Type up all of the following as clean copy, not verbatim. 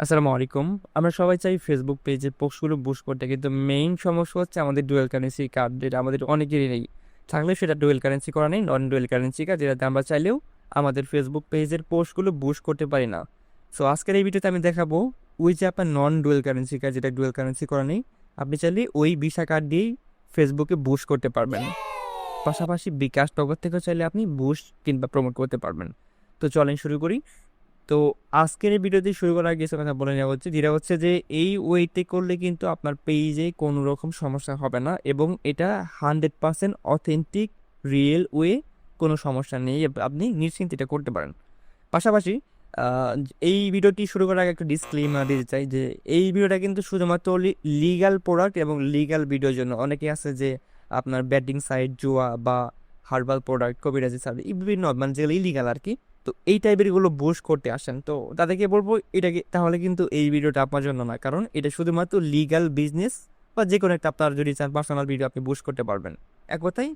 আসসালামু আলাইকুম। আমরা সবাই চাই ফেসবুক পেজে পোস্টগুলো বুস্ট করতে, কিন্তু মেইন সমস্যা হচ্ছে আমাদের ডুয়াল কারেন্সি কার্ড, যেটা আমাদের অনেকেরই নেই। থাকলে সেটা ডুয়াল কারেন্সি করা নেই, নন ডুয়াল কারেন্সি কার্ড, যেটাতে আমরা চাইলেও আমাদের ফেসবুক পেজের পোস্টগুলো বুস্ট করতে পারি না। সো আজকের এই ভিডিওতে আমি দেখাবো ওই যে আপনার নন ডুয়াল কারেন্সি কার্ড, যেটা ডুয়াল কারেন্সি করা নেই, আপনি চাইলে ওই ভিসা কার্ড দিয়েই ফেসবুকে বুস্ট করতে পারবেন। পাশাপাশি বিকাশ নগদ থেকেও চাইলে আপনি বুস্ট কিংবা প্রমোট করতে পারবেন। তো চলেন শুরু করি। তো আজকের এই ভিডিওতে শুরু করার আগে কিছু কথা বলে নেওয়া হচ্ছে, যেটা হচ্ছে যে এই ওয়েতে করলে কিন্তু আপনার পেজে কোনো রকম সমস্যা হবে না, এবং এটা 100% অথেন্টিক রিয়েল ওয়ে, কোনো সমস্যা নেই, আপনি নিশ্চিন্তে এটা করতে পারেন। পাশাপাশি এই ভিডিওটি শুরু করার আগে একটা ডিসক্লেইমার দিতে চাই যে এই ভিডিওটা কিন্তু শুধুমাত্র লিগ্যাল প্রোডাক্ট এবং লিগ্যাল ভিডিওর জন্য। অনেকে আছে যে আপনার ব্যাটিং সাইট, জুয়া বা হার্বাল প্রোডাক্ট, কবিরাজি সার্ভিস, এই বিভিন্ন মানে যেগুলো ইলিগাল আর কি, তো এই টাইপের গুলো বুস্ট করতে আসেন, তো তাদেরকে বলবো এটাকে তাহলে কিন্তু এই ভিডিওটা আপনার জন্য না, কারণ এটা শুধুমাত্র লিগ্যাল বিজনেস বা যে কোনো একটা আপনার যদি চান পার্সোনাল ভিডিও আপনি বুস্ট করতে পারবেন। এক কথায়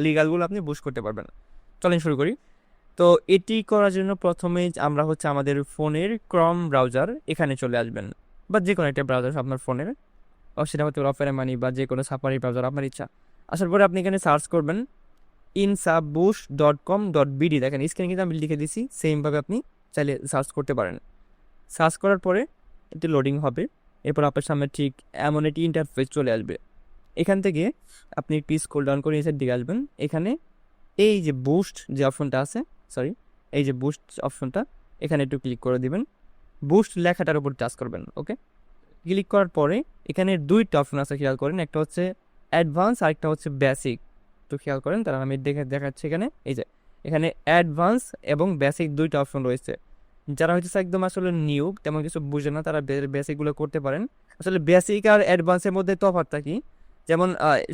লিগ্যালগুলো আপনি বুস্ট করতে পারবেন। চলেন শুরু করি। তো এটি করার জন্য প্রথমে আমরা হচ্ছে আমাদের ফোনের ক্রম ব্রাউজার এখানে চলে আসবেন, বা যে কোনো একটা ব্রাউজার আপনার ফোনের, সেটা হতে পারে অপেরা মানি বা যে কোনো সাফারি ব্রাউজার আপনার ইচ্ছা। আসার পরে আপনি এখানে সার্চ করবেন insabush.com.bd। দেখেন স্ক্রিনে কিন্তু আমি লিখে দিছি, সেমভাবে আপনি চাইলে সার্চ করতে পারেন। সার্চ করার পরে একটু লোডিং হবে, এরপর আপনার সামনে ঠিক এমন একটি ইন্টারফেস চলে আসবে। এখান থেকে আপনি একটু স্ক্রল ডাউন করে নিচের দিকে আসবেন। এখানে এই যে বুস্ট যে অপশনটা আছে, সরি, এই যে বুস্ট অপশনটা, এখানে একটু ক্লিক করে দিবেন। বুস্ট লেখাটার উপর টাচ করবেন। ওকে, ক্লিক করার পরে এখানে দুইটা অপশন আছে, খেয়াল করেন, একটা হচ্ছে অ্যাডভান্স আর একটা হচ্ছে বেসিক। তো খেয়াল করেন, তারা আমি দেখাচ্ছি এখানে, এই যে এখানে অ্যাডভান্স এবং বেসিক দুইটা অপশন রয়েছে। যারা হচ্ছে একদম আসলে নিউ, তেমন কিছু বুঝে না, তারা বেসিকগুলো করতে পারেন। আসলে বেসিক আর অ্যাডভান্সের মধ্যে তফাৎটা কি, যেমন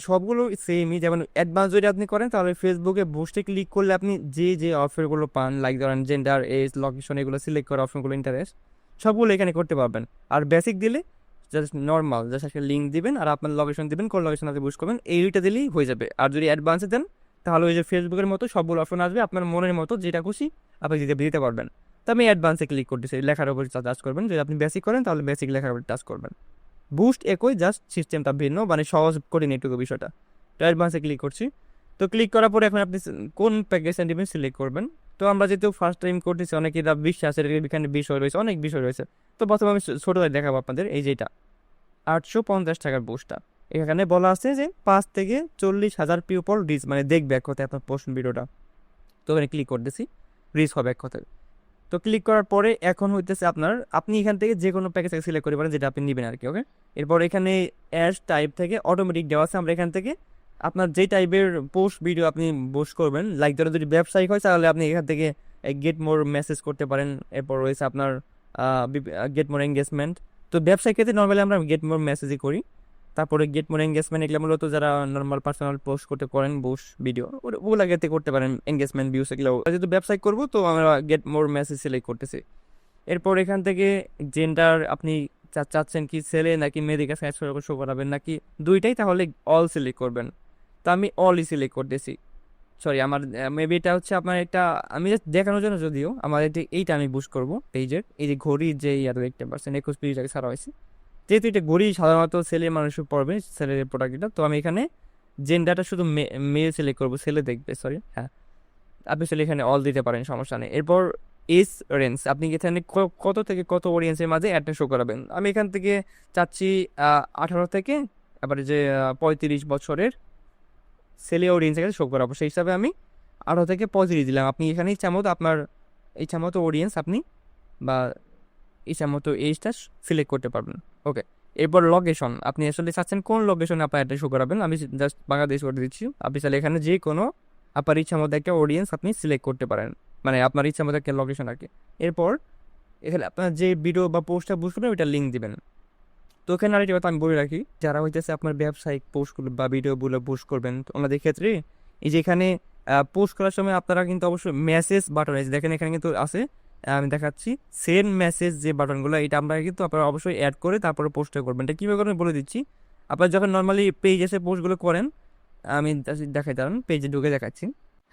সবগুলো সেমই। যেমন অ্যাডভান্স যদি আপনি করেন তাহলে ফেসবুকে বুস্টে ক্লিক করলে আপনি যে যে অফারগুলো পান, লাইক ধরেন জেন্ডার, এজ, লোকেশন, এগুলো সিলেক্ট করা অপশনগুলো, ইন্টারেস্ট, সবগুলো এখানে করতে পারবেন। আর বেসিক দিলে জাস্ট নর্মাল, জাস্ট একটা লিঙ্ক দিবেন আর আপনার লোকেশন দিবেন, কোন লোকেশন আপনি বুস্ট করবেন, এই দুইটা দিলেই হয়ে যাবে। আর যদি অ্যাডভান্সে দেন তাহলে ওই যে ফেসবুকের মতো সবগুলো অপশন আসবে, আপনার মনের মতো যেটা খুশি আপনি দিতে পারবেন। তো আমি অ্যাডভান্সে ক্লিক করতেছি, লেখার উপর টাচ করবেন। যদি আপনি বেসিক করেন তাহলে বেসিক লেখার উপর টাচ করবেন। বুস্ট একই, জাস্ট সিস্টেমটা ভিন্ন, মানে সহজ করে নেটওয়ার্কের বিষয়টা। তো অ্যাডভান্সে ক্লিক করছি। তো ক্লিক করার পরে এখন আপনি কোন প্যাকেজটা নেবেন সিলেক্ট করবেন। তো আমরা যেহেতু ফার্স্ট টাইম করতেছি, অনেকে বিশ্বাসের এখানে বিষয় রয়েছে, অনেক বিষয় রয়েছে। তো প্রথমে আমি ছোটোটাই দেখাবো আপনাদের, এই যেটা 850 টাকার বুস্টটা। এখানে বলা আছে যে 5 থেকে 40 হাজার পিপল রিচ, মানে দেখবে এক কথায় আপনার পোস্ট ভিডিওটা। তো এখানে ক্লিক করতেছি, রিচ হবে এক কথায়। তো ক্লিক করার পরে এখন হইতেছে আপনি এখান থেকে যে কোনো প্যাকেজ সিলেক্ট করতে পারেন, যেটা আপনি নেবেন আর কি। ওকে, এরপর এখানে অ্যাড টাইপ থেকে অটোমেটিক দেওয়া আছে, আমরা এখান থেকে আপনার যে টাইপের পোস্ট ভিডিও আপনি পোস্ট করবেন, লাইক ধরেন যদি ব্যবসায়িক হয় তাহলে আপনি এখান থেকে গেট মোর মেসেজ করতে পারেন। এরপর রয়েছে আপনার গেট মোর এঙ্গেজমেন্ট। তো ব্যবসায়িক ক্ষেত্রে নর্মালি আমরা গেট মোর মেসেজই করি। তারপরে গেট মোর এঙ্গেজমেন্ট, এগুলো মূলত যারা নর্মাল পার্সোনাল পোস্ট করতে করেন পোস্ট ভিডিও, ওগুলো ক্ষেত্রে করতে পারেন এঙ্গেজমেন্ট ভিউস এগুলো। যেহেতু ব্যবসায়িক করবো তো আমরা গেট মোর মেসেজ সিলেক্ট করতেছি। এরপর এখান থেকে জেন্ডার আপনি চাচ্ছেন কি ছেলে নাকি মেয়েদের কাছে শো করাবেন নাকি দুইটাই, তাহলে অল সিলেক্ট করবেন। তো আমি অলই সিলেক্ট করতেছি। সরি, আমার মেবি এটা হচ্ছে আপনার একটা, আমি জাস্ট দেখানোর জন্য, যদিও আমার এইটা আমি বুস্ট করবো পেজের, এই যে ঘড়ি যে ইয়ার দেখতে পাচ্ছেন 21 টাকা ছাড়া হয়েছে, যেহেতু এটা ঘড়ি সাধারণত ছেলে মানুষ পড়বে, ছেলের প্রোডাক্ট এটা, তো আমি এখানে জেন্ডারটা শুধু মেল সিলেক্ট করবো, ছেলে দেখবে, সরি, হ্যাঁ। আপনি আসলে এখানে অল দিতে পারেন, সমস্যা নেই। এরপর এজ রেঞ্জ, আপনি এখানে কত থেকে কত অডিয়েন্সের মাঝে অ্যাডটা শো করাবেন। আমি এখান থেকে চাচ্ছি 18 থেকে আবার যে 35 বছরের ছেলে অডিয়েন্সের কাছে শো করাবো, সেই হিসাবে আমি 18 থেকে 35 দিলাম। আপনি এখানে ইচ্ছা মতো আপনার ইচ্ছা মতো অডিয়েন্স আপনি বা ইচ্ছা মতো এজটা সিলেক্ট করতে পারবেন। ওকে, এরপর লোকেশন, আপনি আসলে চাচ্ছেন কোন লোকেশনে আপনার অ্যাডটা শো করাবেন। আমি জাস্ট বাংলাদেশ করে দিচ্ছি, আপনি চাইলে এখানে যে কোনো আপনার ইচ্ছা মতো একটা অডিয়েন্স আপনি সিলেক্ট করতে পারেন, মানে আপনার ইচ্ছা মতো একটা লোকেশন আর কি। এরপর এখানে আপনার যে ভিডিও বা পোস্টটা বুঝ করবেন ওইটা লিঙ্ক দিবেন। তো এখানে আরেকটি কথা আমি বলে রাখি, যারা হইতেছে আপনার ব্যবসায়িক পোস্টগুলো বা ভিডিওগুলো পোস্ট করবেন, তো ওনাদের ক্ষেত্রে এই যে এখানে পোস্ট করার সময় আপনারা কিন্তু অবশ্যই মেসেজ বাটন আছে, দেখেন এখানে কিন্তু আছে, আমি দেখাচ্ছি, সেন্ড মেসেজ যে বাটনগুলো, এটা আমরা কিন্তু আপনারা অবশ্যই অ্যাড করে তারপরে পোস্টটা করবেন। এটা কীভাবে করবেন বলে দিচ্ছি। আপনারা যখন নর্মালি পেজ এসে পোস্টগুলো করেন, আমি দেখাই, দাঁড়ান পেজে ঢুকে দেখাচ্ছি।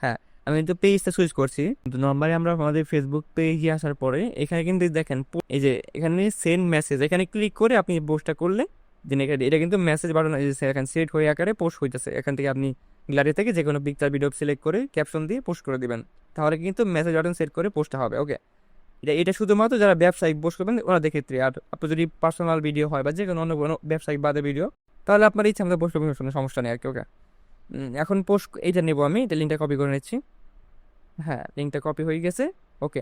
হ্যাঁ, আমি তো পেজটা সুইচ করছি, কিন্তু নর্মালি আমরা আমাদের ফেসবুক পেজে আসার পরে এখানে কিন্তু দেখেন এই যে এখানে সেন্ড মেসেজ, এখানে ক্লিক করে আপনি পোস্টটা করলে দেন এটা কিন্তু মেসেজ বাটন এখানে সেট হয়ে আকারে পোস্ট হইতেছে। এখান থেকে আপনি গ্যালারি থেকে যে কোনো পিকচার ভিডিও সিলেক্ট করে ক্যাপশন দিয়ে পোস্ট করে দিবেন, তাহলে কিন্তু মেসেজ বাটন সেট করে পোস্টটা হবে। ওকে, এটা শুধুমাত্র যারা ব্যবসায়িক পোস্ট করবেন ওনাদের ক্ষেত্রে। আর আপনার যদি পার্সোনাল ভিডিও হয় বা যে কোনো অন্য কোনো ব্যবসায়িক বাদে ভিডিও, তাহলে আপনার ইচ্ছা আমাদের পোস্ট করবেন, কোনো সমস্যা নেই আর কি। ওকে, এখন পোস্ট এইটা নেবো আমি, এটা লিঙ্কটা কপি করে নিচ্ছি। হ্যাঁ, লিঙ্কটা কপি হয়ে গেছে। ওকে,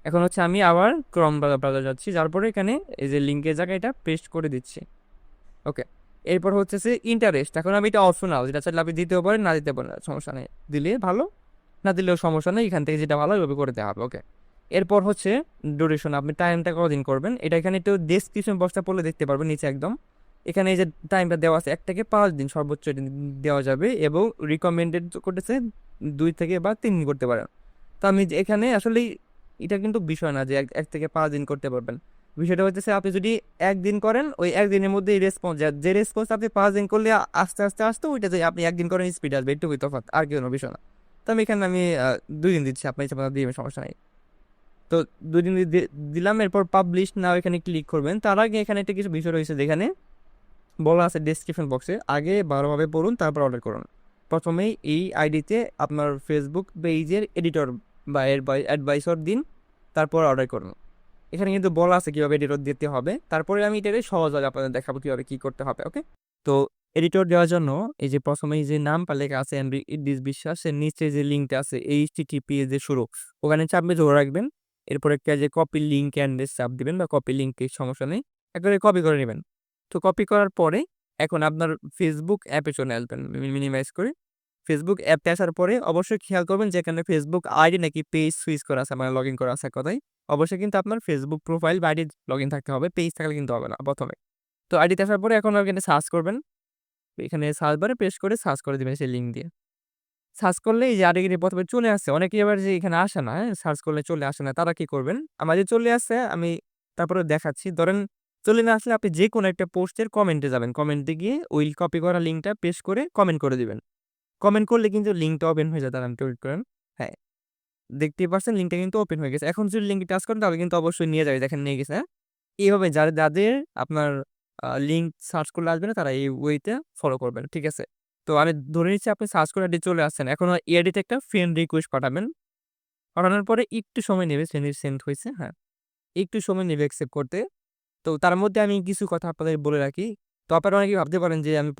এখন হচ্ছে আমি আবার ক্রম ব্রাউজার যাচ্ছি, যার পরে এখানে এই যে লিঙ্কের জায়গায় এটা পেস্ট করে দিচ্ছি। ওকে, এরপর হচ্ছে যে ইন্টারেস্ট, এখন আমি এটা অপশনাল, যেটা চাইলে আপনি দিতেও পারেন না দিতে পারেন, সমস্যা নেই, দিলে ভালো না দিলেও সমস্যা নেই, এখান থেকে যেটা ভালো ওইভাবে করে দেওয়া হবে। ওকে, এরপর হচ্ছে ডিউরেশন, আপনি টাইমটা কতদিন করবেন এটা এখানে একটু ডেসক্রিপশন বক্সটা পড়লে দেখতে পারবেন নিচে একদম। এখানে এই যে টাইমটা দেওয়া আছে 1 থেকে 5 দিন সর্বোচ্চ দেওয়া যাবে, এবং রিকমেন্ডেড করতেছে 2 থেকে বা 3 দিন করতে পারেন। তো আমি এখানে আসলে এটা কিন্তু বিষয় না যে 1 থেকে 5 দিন করতে পারবেন। বিষয়টা হচ্ছে আপনি যদি একদিন করেন, ওই একদিনের মধ্যে রেসপন্স, যে রেসপন্স আপনি 5 দিন করলে আস্তে আস্তে আস্তে ওইটা যে আপনি একদিন করেন স্পিড আসবে, একটু তফাৎ, আর কি কোনো বিষয় না। তো আমি এখানে 2 দিন দিচ্ছি, আপনার ইচ্ছা মতো দিবেন, সমস্যা নেই। তো 2 দিন দিলাম, এরপর পাবলিশ নাও এখানে ক্লিক করবেন। তার আগে এখানে একটা কিছু বিষয় রয়েছে যেখানে বলা আছে ডেসক্রিপশন বক্সে, আগে ভালোভাবে পড়ুন তারপর অর্ডার করুন। প্রথমেই এই আইডিতে আপনার ফেসবুক পেজের এডিটর বা অ্যাডভাইসর দিন, তারপর অর্ডার করুন। এখানে কিন্তু বলা আছে কীভাবে এডিটর দিতে হবে, তারপরে আমি এটাকে সহজভাবে আপনাদের দেখাবো কীভাবে কী করতে হবে। ওকে, তো এডিটর দেওয়ার জন্য এই যে প্রথমেই যে নামটা লেখা আছে এমডি ইদ্রিস বিশ্বাস, এর নিচে যে লিঙ্কটা আছে এইচটিটিপি যে শুরু, ওখানে চাপে ধরে রাখবেন। এরপর একটা যে কপি লিঙ্ক অ্যাড্রেস চাপ দিবেন, বা কপি লিঙ্কের সমস্যা নেই, একবারে কপি করে নেবেন। তো কপি করার পরে এখন আপনার ফেসবুক অ্যাপে চলে আসবেন, মিনিমাইজ করে। ফেসবুক অ্যাপে আসার পরে অবশ্যই খেয়াল করবেন যে এখানে ফেসবুক আইডি নাকি পেজ সুইচ করা আছে, মানে লগ ইন করা আছে এক কথায়। অবশ্যই কিন্তু আপনার ফেসবুক প্রোফাইল বা আইডি লগ ইন থাকতে হবে, পেজ থাকলে কিন্তু হবে না প্রথমে। তো আইডিতে আসার পরে এখন এখানে সার্চ করবেন, এখানে সার্চ বারে প্রেস করে সার্চ করে দিবেন সেই লিঙ্ক দিয়ে। সার্চ করলে এই যে আইডি প্রথমে চলে আসছে, অনেকেই আবার যে এখানে আসে না, হ্যাঁ? সার্চ করলে চলে আসে না, তারা কি করবেন? আমার যে চলে আসছে আমি তারপরে দেখাচ্ছি। ধরেন চলে না আসলে আপনি যেকোনো একটা পোস্টের কমেন্টে যাবেন। কমেন্টে গিয়ে ওই কপি করা লিঙ্কটা পেস্ট করে কমেন্ট করে দিবেন। কমেন্ট করলে কিন্তু লিঙ্কটা ওপেন হয়ে যায়, দাঁড়ান একটু ওয়েট করেন। হ্যাঁ, দেখতেই পারছেন লিঙ্কটা কিন্তু ওপেন হয়ে গেছে। এখন যদি লিঙ্কে টাচ করেন তাহলে কিন্তু অবশ্যই নিয়ে যাবে, দেখেন নিয়ে গেছে, হ্যাঁ? এইভাবে যাদের আপনার লিঙ্ক সার্চ করলে আসবে না তারা এই ওয়েতে ফলো করবেন। ঠিক আছে? তো আমি ধরে নিচ্ছি আপনি সার্চ করে আইডি চলে আসছেন। এখন এই আইডিতে একটা ফ্রেন্ড রিকোয়েস্ট পাঠাবেন। পাঠানোর পরে একটু সময় নেবে, সেন্ড হইছে, হ্যাঁ। একটু সময় নেবে অ্যাকসেপ্ট করতে। তো তার মধ্যে আমি কিছু কথা আপনাদের বলে রাখি। তো আপনারা অনেকেই ভাবতে পারেন যে আমি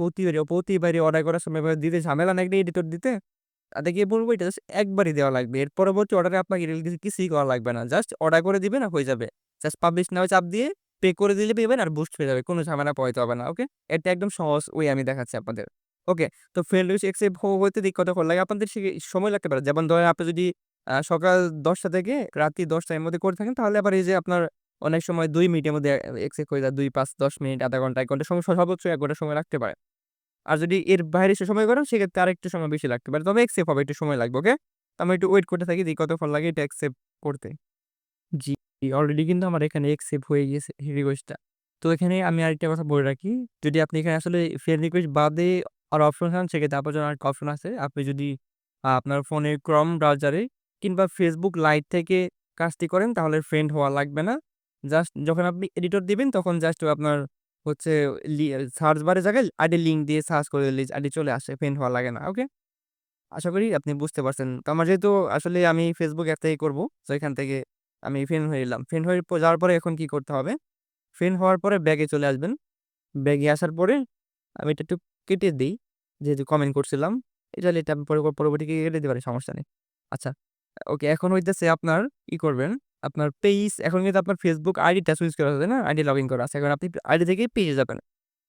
প্রতিবারই অর্ডার করার সময় এভাবে দিতে ঝামেলা না একটা এডিটর দিতে? তাদেরকে বলব এটা জাস্ট একবারই দেওয়া লাগবে। এর পরবর্তী অর্ডারে আপনাকে কিছুই করা লাগবে না। জাস্ট অর্ডার করে দিবেন আর হয়ে যাবে। জাস্ট পাবলিশ নাও চাপ দিয়ে পে করে দিলে পেমেন্ট আর বুস্ট হয়ে যাবে। কোনো ঝামেলা পোহাইতে হবে না। ওকে? এটা একদম সহজ ওয়ে আমি দেখাচ্ছি আপনাদের। ওকে? তো ফ্রেন্ড রিকোয়েস্ট অ্যাকসেপ্ট হইতে কতক্ষণ লাগে? আপনাদের সময় লাগতে পারে। যেমন ধরেন আপনি যদি সকাল ১০টা থেকে রাত্রি ১০টা এর মধ্যে করে থাকেন, তাহলে আবার এই যে আপনার অনেক সময় ২ মিনিটের মধ্যে অ্যাকসেপ্ট হয়ে যায়। ২, ৫, ১০ মিনিট, ০.৫ ঘন্টা, ১ ঘন্টা সর্বোচ্চ ১ ঘন্টা সময় লাগতে পারে। আর যদি এর বাইরে সে সময় করেন সেক্ষেত্রে আরেকটু সময় বেশি লাগতে পারে। তবে অ্যাকসেপ্ট হবে, একটু সময় লাগবে। ওকে? তো আমি একটু ওয়েট করতে থাকি দেখি কতক্ষণ লাগে এটা অ্যাকসেপ্ট করতে। জি, অলরেডি কিন্তু আমার এখানে অ্যাকসেপ্ট হয়ে গিয়েছে রিকোয়েস্টটা। তো এখানে আমি আরেকটা কথা বলে রাখি। যদি আপনি এখানে আসলে ফ্রেন্ড রিকোয়েস্ট বাদে আরো অপশন চান সেক্ষেত্রে আপনার জন্য আরেকটা অপশন আছে। আপনি যদি আপনার ফোনে Chrome ব্রাউজারে কিংবা Facebook লাইট থেকে কাজটি করেন তাহলে ফ্রেন্ড হওয়া লাগবে না। জাস্ট যখন আপনি এডিটর দিবেন তখন জাস্ট আপনার হচ্ছে সার্চ বারের জায়গায় আইডি লিঙ্ক দিয়ে সার্চ করে দিলে আইডি চলে আসে। ফ্রেন্ড হওয়া লাগে না। ওকে? আশা করি আপনি বুঝতে পারছেন। তো আমার যেহেতু আসলে আমি Facebook অ্যাপ থেকে করব। সো এখান থেকে আমি ফ্রেন্ড হয়ে গেলাম। ফ্রেন্ড হয়ে যাওয়ার পরে এখন কি করতে হবে? ফ্রেন্ড হওয়ার পরে ব্যাগে চলে আসবেন। ব্যাগে আসার পরে আমি এটা একটু কেটে দেই। যেহেতু কমেন্ট করছিলাম। এটা আমি পরবর্তীতে কেটে দিতে পারি, সমস্যা নেই। আচ্ছা, ওকে, এখন হইতেছে আপনার করবেন, আপনার পেজ এখন কিন্তু আপনার Facebook আইডিটা সুইচ করা আছে না? আইডি লগইন করা আছে। এখন আপনি আইডি থেকেই পেজে যাবেন।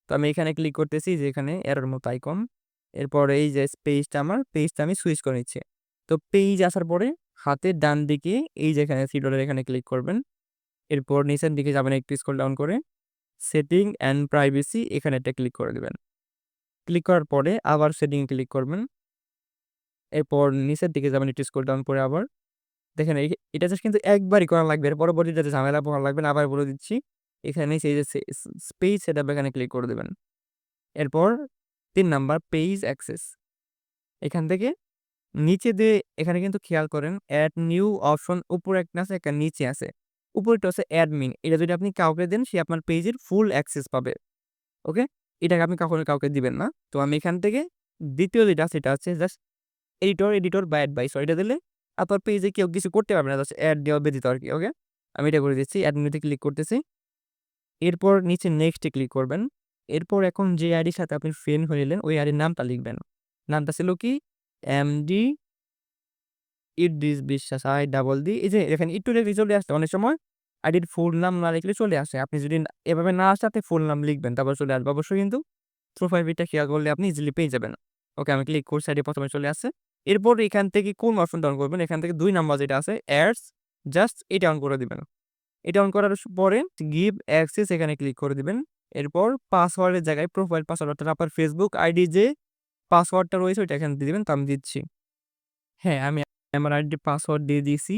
তো আমি এখানে ক্লিক করতেছি যে এখানে এরর মতো আইকন। এরপর এই যে পেজটা আমি সুইচ করে নিচ্ছি। তো পেজ আসার পরে হাতের ডান দিকে এই যে এখানে 3 ডটের এখানে ক্লিক করবেন। এরপর নিচের দিকে যাবেন একটু স্ক্রল ডাউন করে। সেটিং অ্যান্ড প্রাইভেসি এখানে একটা ক্লিক করে দিবেন। ক্লিক করার পরে আবার সেটিং এ ক্লিক করবেন। এরপর নিচের দিকে যাবেন একটু স্ক্রল ডাউন করে আবার। দেখেন এটা জাস্ট কিন্তু একবারই করা লাগবে। এর পরবর্তীটাতে ঝামেলা পোহান লাগবে না। আবার বলে দিচ্ছি। এখানে সেই যে পেজ সেটআপ এখানে ক্লিক করে দিবেন। এরপর ৩ নাম্বার পেজ অ্যাক্সেস। এখান থেকে নিচে দিয়ে এখানে কিন্তু খেয়াল করেন অ্যাড নিউ অপশন উপরে একটা আছে, একটা নিচে আছে। উপরেরটা হচ্ছে অ্যাডমিন। এটা যদি আপনি কাউকে দেন সে আপনার পেজের ফুল অ্যাক্সেস পাবে। ওকে? এটাকে আপনি কখনোই কাউকে দিবেন না। তো আমি এখান থেকে ২য় যেটা আছে সেটা হচ্ছে জাস্ট এডিটর বা অ্যাডভাইসর এটা দিলে আপনার পেজে কেউ কিছু করতে পারবে না। জাস্ট অ্যাড দেওয়া ব্যতীত আরকি। ওকে? আমি এটা করে দিচ্ছি। অ্যাডমিন তে ক্লিক করতেছি। এরপর নিচে নেক্সট এ ক্লিক করবেন। এরপর এখন যে আইডির সাথে আপনি ফ্রেন্ড হইলেন ওই আইডির নামটা লিখবেন। নামটা ছিল কি? এমডি ইদ্রিস বিশ্বাস ডি এই যে এখানে একটু লিখলেই চলে আসছে। অনেক সময় আইডির ফুল নাম না লিখলে চলে আসে। আপনি যদি এভাবে না আসে আপনি ফুল নাম লিখবেন। তারপর চলে আসবে। অবশ্যই কিন্তু প্রোফাইল পিকটা খেয়াল করলে আপনি ইজিলি পেয়ে যাবেন। ওকে আমি ক্লিক করছি আইডি ১ম এ চলে আসছে। এরপর এখান থেকে কোন অপশনটা অন করবেন? এখান থেকে ২ নাম্বার যেটা আছে অ্যাডস জাস্ট এটা অন করে দিবেন। এটা অন করার পরে গিভ অ্যাক্সেস এখানে ক্লিক করে দিবেন। এরপর পাসওয়ার্ডের জায়গায় প্রোফাইল পাসওয়ার্ড অর্থাৎ আপনার Facebook আইডি যে পাসওয়ার্ডটা রয়েছে ওইটা এখানে দিয়ে দিবেন। তো আমি দিচ্ছি। হ্যাঁ, আমি আমার আইডির পাসওয়ার্ড দিয়ে দিয়েছি।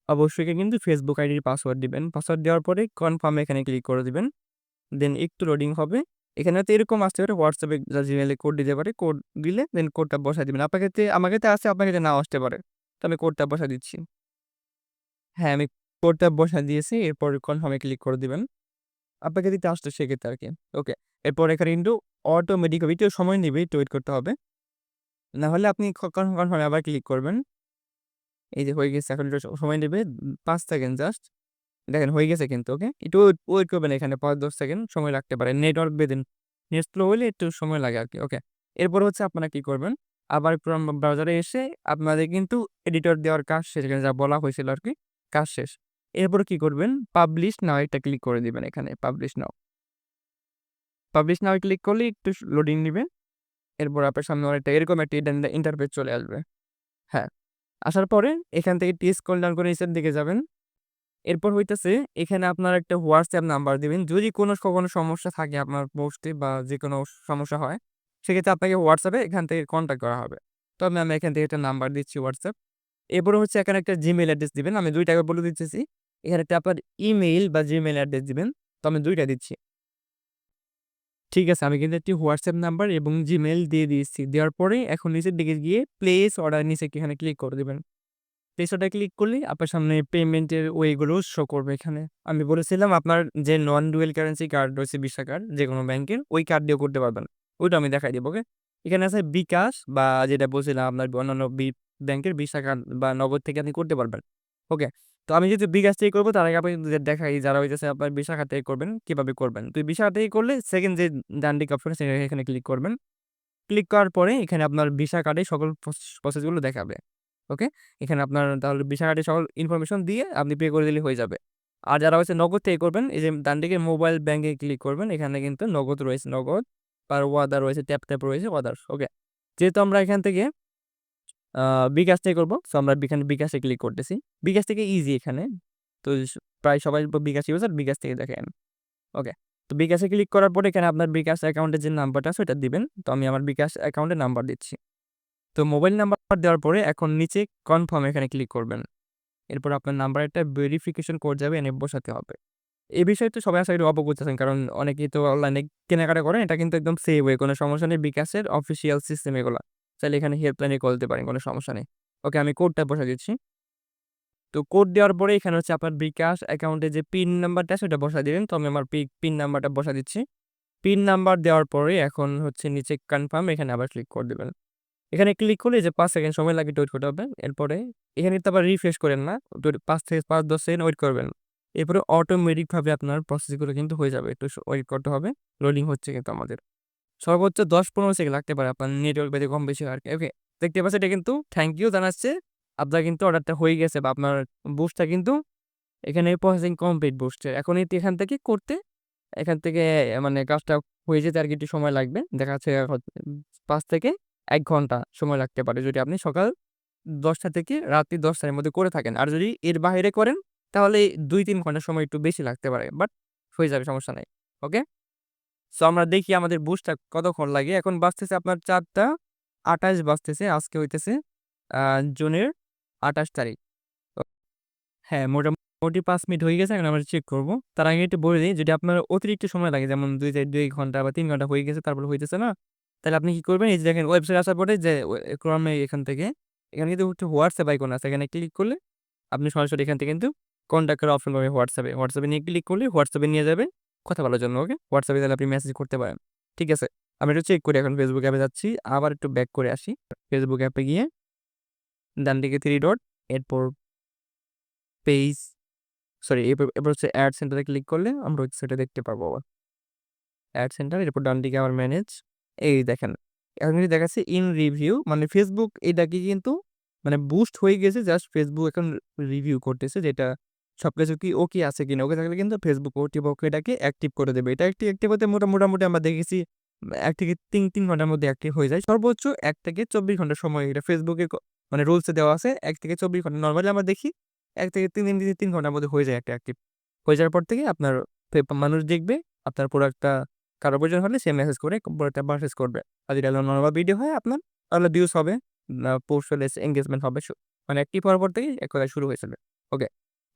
অবশ্যই এখানে কিন্তু Facebook আইডির পাসওয়ার্ড দিবেন। পাসওয়ার্ড দেওয়ার পরে কনফার্ম এখানে ক্লিক করে দিবেন। দেন একটু লোডিং হবে। এখানে হয়তো এরকম আসতে পারে WhatsApp এ Gmail এ কোড দিতে পারে। কোড দিলে দেন কোডটা বসায় দিবেন। আপনার ক্ষেত্রে আমার ক্ষেত্রে আছে, আপনার ক্ষেত্রে নাও আসতে পারে। তো আমি কোডটা বসায় দিচ্ছি। হ্যাঁ, আমি কোডটা বসায় দিয়েছি। এরপর কনফার্ম এ ক্লিক করে দিবেন। আপনাকে দিতে আসতো সেক্ষেত্রে আরকি। ওকে। এরপর এখানে কিন্তু অটোমেটিক হবে। একটু সময় নিবে, একটু ওয়েট করতে হবে। না হলে আপনি কনফার্ম এ আবার ক্লিক করবেন। এই যে হয়ে গেছে। এখন একটু সময় নেবে ৫ সেকেন্ড জাস্ট। দেখেন হয়ে গেছে কিন্তু। ওকে? একটু ওয়েট করবেন এখানে ৫-১০ সেকেন্ড সময় লাগতে পারে। নেটওয়ার্ক বেদেন। নেট স্লো হইলে একটু সময় লাগে আরকি। ওকে। এরপর হচ্ছে আপনারা কি করবেন? আবার ক্রোম ব্রাউজারে এসে আপনাদের কিন্তু এডিটর দেওয়ার কাজ শেষ। এখানে যা বলা হয়েছিল আরকি কাজ শেষ। এরপরে কি করবেন? পাবলিশ নাও এটা ক্লিক করে দিবেন এখানে। পাবলিশ নাও। পাবলিশ নাও এ ক্লিক করলে একটু লোডিং নিবে। এরপর আপনার সামনে অনেকটা এরকম একটা ইন্টারফেস চলে আসবে। হ্যাঁ, আসার পরে এখান থেকে একটু স্ক্রল ডাউন করে নিচের দিকে যাবেন। এরপর হইতেছে এখানে আপনার একটা WhatsApp নাম্বার দিবেন। যদি কখনো সমস্যা থাকে আপনার পোস্টে বা যেকোনো সমস্যা হয়, সেক্ষেত্রে আপনাকে WhatsApp এ এখান থেকে কনট্যাক্ট করা হবে। তো আমি এখান থেকে একটা নাম্বার দিচ্ছি WhatsApp। এরপরে হচ্ছে এখানে একটা Gmail অ্যাড্রেস দিবেন। আমি ২ টা বলে দিতেছি। এখানে একটা আপনার ইমেইল বা Gmail অ্যাড্রেস দিবেন। তো আমি ২ টা দিচ্ছি। ঠিক আছে, আমি কিন্তু একটি WhatsApp নাম্বার এবং Gmail দিয়ে দিয়েছি। দেওয়ার পরে এখন নিচের দিকে গিয়ে প্লেস অর্ডার নিচে এখানে ক্লিক করে দিবেন। প্লেস অর্ডার ক্লিক করলেই আপনার সামনে পেমেন্টের ওয়ে গুলো শো করবে এখানে। আমি বলেছিলাম আপনার যে নন ডুয়াল কারেন্সি কার্ড রয়েছে ভিসা কার্ড যেকোনো ব্যাংকের ওই কার্ড দিয়েও করতে পারবেন। ওইটা আমি দেখাই দিব। ওকে? এখানে আছে বিকাশ বা যেটা বলছিলাম আপনার অন্যান্য ব্যাংকের ভিসা কার্ড বা নগদ থেকে আপনি করতে পারবেন। ওকে? তো আমি যেহেতু বিকাশ থেকে করব তার আগে আপনাকে দেখাই যারা হইতেছে আপনার ভিসা খাত থেকে করবেন কিভাবে করবেন। তো ভিসা খাত থেকে করলে সেকেন্ড যে ডান দিকে অপশন আছে এখানে ক্লিক করবেন। ক্লিক করার পরে এখানে আপনার ভিসা কার্ডের সকল প্রসেস গুলো দেখাবে। ওকে? এখানে আপনার তাহলে ভিসা কার্ডের সকল ইনফরমেশন দিয়ে আপনি পে করে দিলেই হয়ে যাবে। আর যারা হচ্ছে নগদ থেকে করবেন, এই যে ডান দিকে মোবাইল ব্যাংকে ক্লিক করবেন। এখানে কিন্তু নগদ রয়েছে, নগদ আর ওয়াদার রয়েছে, ট্যাপ রয়েছে, ওয়াদার্স। ওকে? যেহেতু আমরা এখান থেকে আ বিকাশ থেকে করব, সো আমরা এখানে বিকাশে ক্লিক করতেছি। বিকাশ থেকে ইজি এখানে। তো প্রায় সবাই বিকাশ ইউজার বিকাশ থেকে দেখেন। ওকে। তো বিকাশে ক্লিক করার পরে এখানে আপনার বিকাশ অ্যাকাউন্টের যে নাম্বারটা আছে ওটা দিবেন। তো আমি আমার বিকাশ অ্যাকাউন্টের নাম্বার দিচ্ছি। তো মোবাইল নাম্বার দেওয়ার পরে এখন নিচে কনফার্ম এখানে ক্লিক করবেন। এরপর আপনার নাম্বারে একটা ভেরিফিকেশন কোড যাবে এনে বসাতে হবে। এই বিষয়ে তো সবাই আশা করি অবগত আছেন। কারণ অনেকেই তো অনলাইনে কেনাকাটা করেন। এটা কিন্তু একদম সেভ ওয়ে, কোনো সমস্যা নেই। বিকাশের অফিসিয়াল সিস্টেম এগুলা। চাইলে এখানে হেল্পলাইনে কল দিতে পারেন, কোনো সমস্যা নেই। ওকে, আমি কোডটা বসায় দিচ্ছি। তো কোড দেওয়ার পরে এখানে হচ্ছে আপনার বিকাশ অ্যাকাউন্টে যে পিন নাম্বারটা আছে ওটা বসায় দিবেন। তো আমি আমার পিন নাম্বারটা বসায় দিচ্ছি। পিন নাম্বার দেওয়ার পরে এখন হচ্ছে নিচে কনফার্ম এখানে আবার ক্লিক করে দিবেন। এখানে ক্লিক করলে যে ৫ সেকেন্ড সময় লাগে একটু ওয়েট করতে হবে। এরপরে এখানে কিন্তু আবার রিফ্রেশ করেন না। ৫ থেকে ৫-১০ সেকেন্ড ওয়েট করবেন। এরপরে অটোমেটিক ভাবে আপনার প্রসেস গুলো কিন্তু হয়ে যাবে। একটু ওয়েট করতে হবে। লোডিং হচ্ছে কিন্তু আমাদের। সর্বোচ্চ ১০-১৫ সেকেন্ড লাগতে পারে আপনার নেটওয়ার্ক ভেদে কম বেশি আরকি। ওকে। দেখতে পাচ্ছেন এটা কিন্তু থ্যাংক ইউ জানাচ্ছে। আপনার কিন্তু অর্ডারটা হয়ে গেছে বা আপনার বুস্টটা কিন্তু এখানে প্রসেসিং কমপ্লিট বুস্টের। এখন এখান থেকে করতে এখান থেকে মানে কাজটা হয়ে যেতে আরকি একটু সময় লাগবে। দেখা যাচ্ছে ৫ থেকে ১ ঘন্টা সময় লাগতে পারে যদি আপনি সকাল ১০টা থেকে রাত্রি ১০টার মধ্যে করে থাকেন। আর যদি এর বাহিরে করেন তাহলে ২-৩ ঘন্টা সময় একটু বেশি লাগতে পারে। বাট হয়ে যাবে, সমস্যা নাই। ওকে? সো আমরা দেখি আমাদের বুস্টটা কতক্ষণ লাগে। এখন বাজতেছে আপনার ৪টা ২৮ বাজতেছে। আজকে হইতেছে আ জুনের ২৮ তারিখ। তো হ্যাঁ, মোটামুটি ৫ মিনিট হয়ে গেছে। এখন আমরা চেক করব। তার আগে একটু বলে দেই যদি আপনার অতিরিক্ত সময় লাগে যেমন ২ ঘন্টা বা ৩ ঘন্টা হয়ে গেছে তারপরে হইতেছে না। তাহলে আপনি কি করবেন? এই যে দেখেন ওয়েবসাইটে আসার পরে যে ক্রমে এখান থেকে এখানে কিন্তু হচ্ছে হোয়াটসঅ্যাপ আইকন আছে। এখানে ক্লিক করলে আপনি সরাসরি এখান থেকে কিন্তু কনট্যাক্ট করার অপশন পাবেন হোয়াটসঅ্যাপে নিয়ে ক্লিক করলে হোয়াটসঅ্যাপে নিয়ে যাবে কথা বলার জন্য। ওকে? হোয়াটসঅ্যাপে তাহলে আপনি মেসেজ করতে পারেন। ঠিক আছে? আমি একটু চেক করি এখন ফেসবুক অ্যাপে যাচ্ছি। আবার একটু ব্যাক করে আসি। ফেসবুক অ্যাপে গিয়ে ডানদিকে 3 ডট এরপর পেজ এরপর হচ্ছে এড সেন্টারে ক্লিক করলে আমরা ওয়েবসাইটে দেখতে পারবো আবার। এড সেন্টার এরপর ডানদিকে আবার ম্যানেজ। এই দেখেন। এখন কিন্তু দেখাচ্ছে ইন রিভিউ মানে ফেসবুক এটাকে কিন্তু মানে বুস্ট হয়ে গেছে জাস্ট ফেসবুক এখন রিভিউ করতেছে যেটা সবকিছু কি ওকে আছে কিনা। ওকে থাকলে কিন্তু ফেসবুক কর্তৃপক্ষ এটাকে অ্যাক্টিভ করে দেবে। এটা অ্যাক্টিভ হতে মোটামুটি আমরা দেখেছি ১ থেকে ৩ ঘন্টার মধ্যে অ্যাক্টিভ হয়ে যায়। সর্বোচ্চ ১ থেকে ২৪ ঘন্টা সময় এটা ফেসবুকে মানে রুলসে দেওয়া আছে ১ থেকে ২৪ ঘন্টা। নরমালি আমরা দেখি ১ থেকে ৩ ঘন্টার মধ্যে হয়ে যায় একটা অ্যাক্টিভ। হয়ে যাওয়ার পর থেকে আপনার মানুষ দেখবে আপনার প্রোডাক্টটা কারো প্রয়োজন হলে সে মেসেজ করে প্রোডাক্টটা পারচেজ করবে। আর যদি নরমাল ভিডিও হয় আপনার তাহলে ভিউজ হবে, পোস্ট হলে এনগেজমেন্ট হবে। মানে অ্যাক্টিভ হওয়ার পর থেকেই এক কথায় শুরু হয়ে যাবে। ওকে।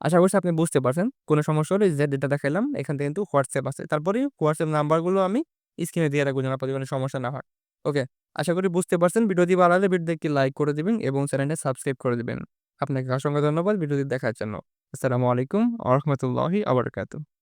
আশা করছি আপনি বুঝতে পারছেন। কোনো সমস্যা হলে যে যেটা দেখাইলাম এখান থেকে কিন্তু হোয়াটসঅ্যাপ আছে। তারপরে হোয়াটসঅ্যাপ নাম্বারগুলো আমি স্ক্রিনে দিয়ে রাখবো যেন আপনাদের কোনো সমস্যা না হয়। ওকে। আশা করি বুঝতে পারছেন। ভিডিওটি ভালো লাগলে ভিডিওতে একটি লাইক করে দিবেন এবং চ্যানেলটা সাবস্ক্রাইব করে দিবেন। আপনাকে অসংখ্য ধন্যবাদ ভিডিওটি দেখার জন্য। আসসালামু আলাইকুম ওয়া রাহমাতুল্লাহি ওয়া বারাকাতুহু।